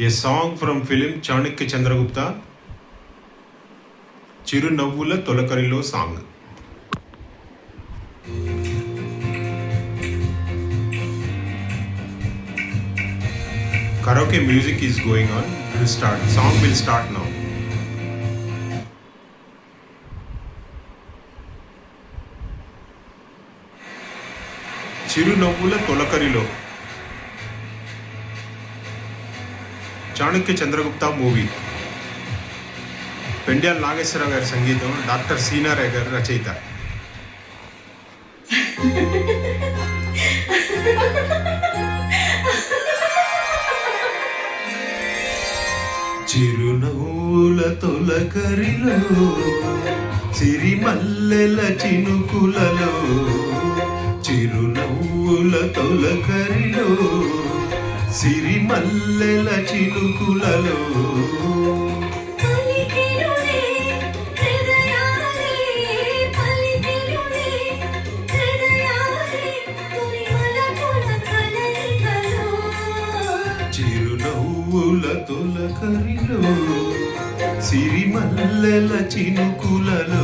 A song from film Chanakya Chandragupta, చిరునవ్వుల తొలకరిలో song. Karaoke music is going on. We'll start. Song will start now. చిరునవ్వుల తొలకరిలో Chanakya Chandragupta movie. Pendyala Nageswararao గారి సంగీతం, doctor సీనారాయ్ గారు రచయిత. చిరునవ్వుల తొలకరిలో సిరిమల్లెల చినుకులలో, చిరునవ్వుల తొలకరిలో సిరిమల్లెల చినుకులలో, చిరునవ్వుల తొలకరిలో సిరిమల్లెల చినుకులలో.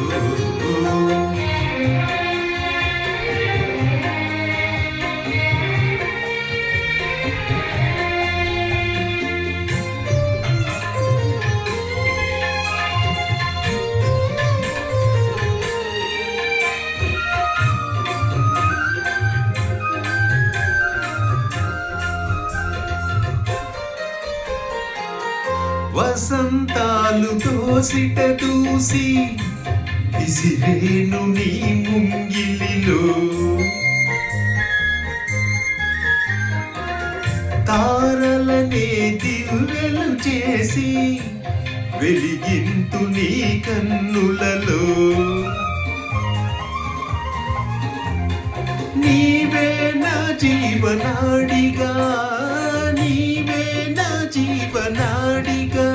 వసంతాలు దోసిట దూసి విసిరేను నీ ముంగిలిలో, తారలనే దివ్వెలు చేసి వెలిగింతు నీ కన్నులలో, నీవే నా జీవనాడిగా, నీవే నా జీవనాడిగా,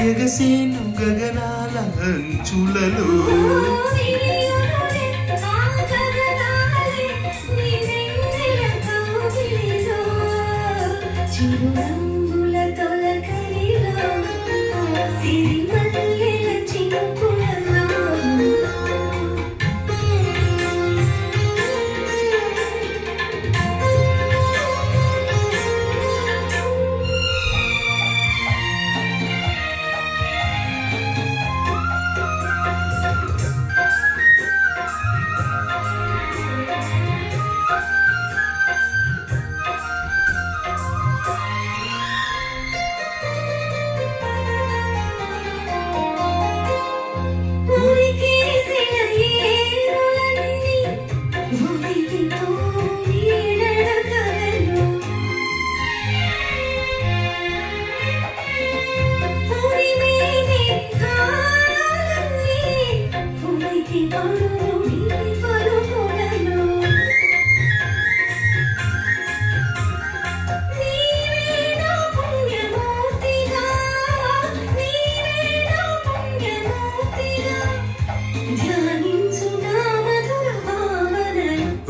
ఎగసేను గగనాల అంచులలో, చిరునవ్వుల తొలకరిలో సిరిమల్లెల చినుకులలో.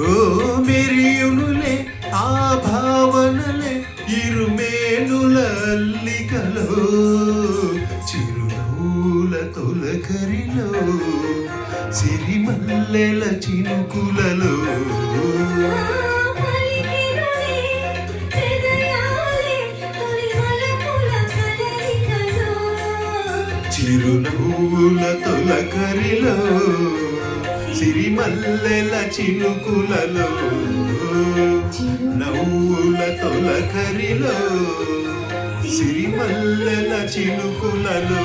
ఓ మెరియునులే ఆ భావనలే ఇరుమేనుల అల్లికలో, చిరునవ్వుల తొలకరిలో సిరిమల్లెల చినుకులలో, చిరునవ్వుల తొలకరిలో సిరిమల్లెల చినుకులలో, నవ్వుల తొలకరిలో సిరిమల్లెల చినుకులలో.